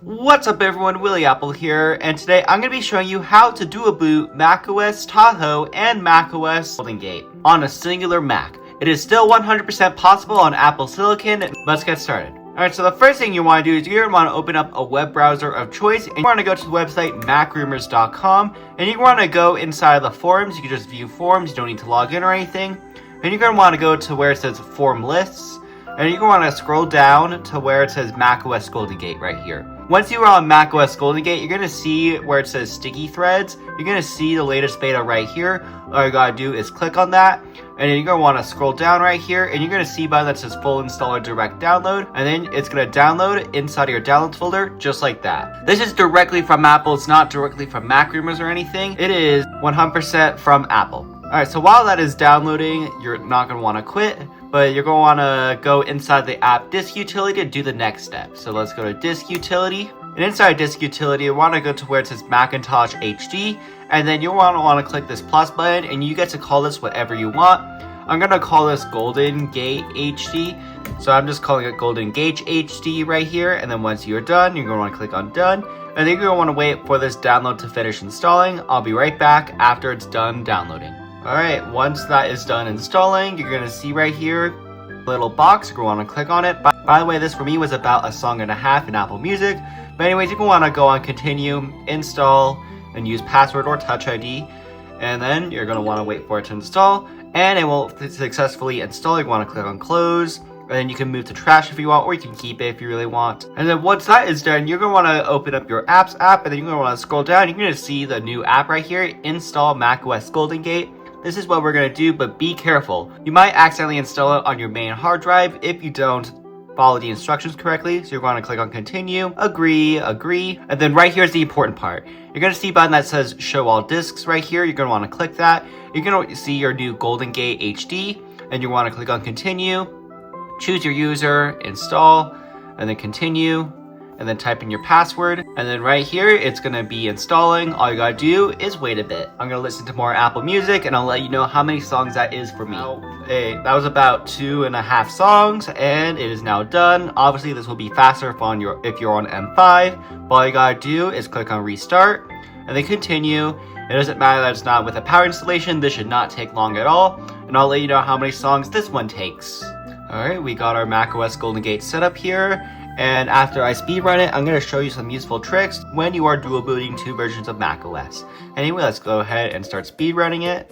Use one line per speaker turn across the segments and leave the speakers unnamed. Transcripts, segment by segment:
What's up everyone, Willie Apple here, and today I'm going to be showing you how to dual boot macOS Tahoe and macOS Golden Gate on a singular Mac. It is still 100% possible on Apple Silicon. Let's get started. Alright, so the first thing you want to do is you're going to want to open up a web browser of choice, and you want to go to the website macrumors.com, and you want to go inside the forums. You can just view forums, you don't need to log in or anything. And you're going to want to go to where it says forum lists, and you're going to want to scroll down to where it says macOS Golden Gate right here. Once you are on macOS Golden Gate, you're going to see where it says sticky threads. You're going to see the latest beta right here. All you got to do is click on that, and then you're going to want to scroll down right here, and you're going to see button that says full installer direct download, and then it's going to download inside of your downloads folder just like that. This is directly from Apple. It's not directly from Mac Rumors or anything. It is 100% from Apple. Alright, so while that is downloading, you're not going to want to quit, but you're going to want to go inside the app disk utility to do the next step. So let's go to disk utility, and inside disk utility, you want to go to where it says Macintosh HD, and then you'll want to click this plus button, and you get to call this whatever you want. I'm going to call this Golden Gate HD, so I'm just calling it Golden Gate HD right here, and then once you're done, you're going to want to click on done, and then you're going to want to wait for this download to finish installing. I'll be right back after it's done downloading. Alright, once that is done installing, you're going to see right here, little box, you're going to want to click on it. By the way, this for me was about a song and a half in Apple Music. But anyways, you're going to want to go on continue, install, and use password or Touch ID. And then you're going to want to wait for it to install, and it will successfully install. You want to click on close, and then you can move to trash if you want, or you can keep it if you really want. And then once that is done, you're going to want to open up your apps app, and then you're going to want to scroll down. You're going to see the new app right here, install macOS Golden Gate. This is what we're going to do, but be careful. You might accidentally install it on your main hard drive if you don't follow the instructions correctly. So you're going to click on continue, agree, and then right here is the important part. You're going to see a button that says show all disks right here. You're going to want to click that. You're going to see your new Golden Gate HD, and you want to click on continue, choose your user, install, and then continue, and then type in your password, and then right here it's gonna be installing. All you gotta do is wait a bit. I'm gonna listen to more Apple Music, and I'll let you know how many songs that is for me. Hey, that was about 2.5 songs, and it is now done. Obviously this will be faster if you're on M5, but all you gotta do is click on restart, and then continue. It doesn't matter that it's not with a power installation. This should not take long at all, and I'll let you know how many songs this one takes. Alright, we got our macOS Golden Gate set up here. And after I speedrun it, I'm going to show you some useful tricks when you are dual booting two versions of macOS. Anyway, let's go ahead and start speedrunning it.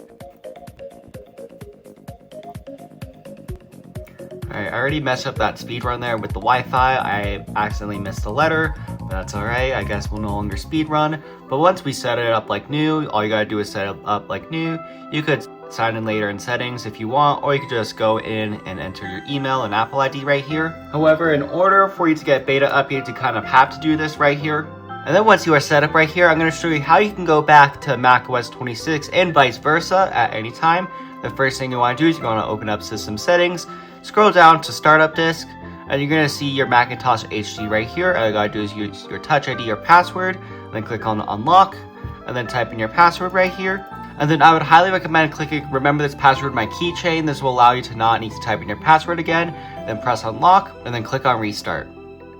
Alright, I already messed up that speedrun there with the Wi-Fi. I accidentally missed the letter, but that's alright. I guess we'll no longer speedrun. But once we set it up like new, all you gotta do is set it up like new. You could sign in later in settings if you want, or you could just go in and enter your email and Apple ID right here. However, in order for you to get beta updates, you kind of have to do this right here. And then once you are set up right here, I'm going to show you how you can go back to macOS 26 and vice versa at any time. The first thing you want to do is you're going to open up system settings, scroll down to startup disk, and you're going to see your Macintosh HD right here. All you got to do is use your Touch ID or password, then click on unlock, and then type in your password right here. And then I would highly recommend clicking remember this password my keychain. This will allow you to not need to type in your password again. Then press unlock, and then click on restart.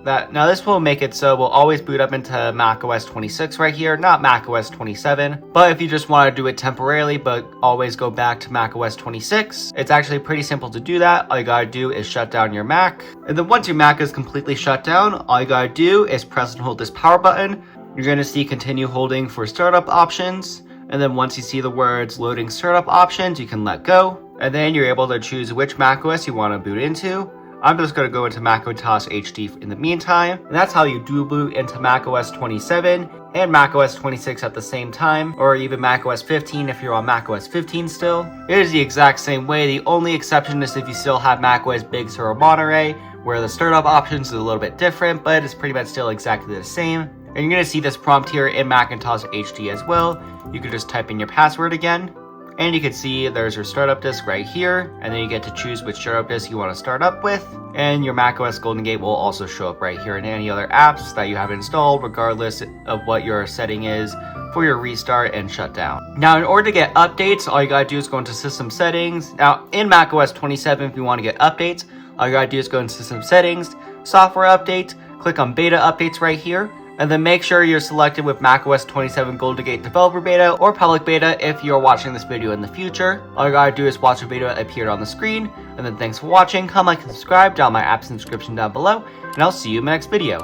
Now this will make it so we'll always boot up into macOS 26 right here, not macOS 27. But if you just want to do it temporarily but always go back to macOS 26, it's actually pretty simple to do that. All you gotta do is shut down your Mac. And then once your Mac is completely shut down, all you gotta do is press and hold this power button. You're gonna see continue holding for startup options. And then once you see the words loading startup options, you can let go. And then you're able to choose which macOS you want to boot into. I'm just going to go into Macintosh HD in the meantime. And that's how you dual boot into macOS 27 and macOS 26 at the same time, or even macOS 15 if you're on macOS 15 still. It is the exact same way. The only exception is if you still have macOS Big Sur or Monterey, where the startup options is a little bit different, but it's pretty much still exactly the same. And you're going to see this prompt here in Macintosh HD as well. You can just type in your password again, and you can see there's your startup disk right here, and then you get to choose which startup disk you want to start up with, and your macOS Golden Gate will also show up right here, and any other apps that you have installed, regardless of what your setting is for your restart and shutdown. Now, in order to get updates, all you gotta do is go into system settings. Now, in macOS 27, if you want to get updates, all you gotta do is go into system settings, software updates, click on beta updates right here, And then make sure you're selected with macOS 27 Golden Gate Developer Beta or Public Beta if you're watching this video in the future. All you gotta do is watch the video that appeared on the screen. And then thanks for watching, comment, like, and subscribe down my apps in the description down below. And I'll see you in my next video.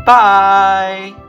Bye!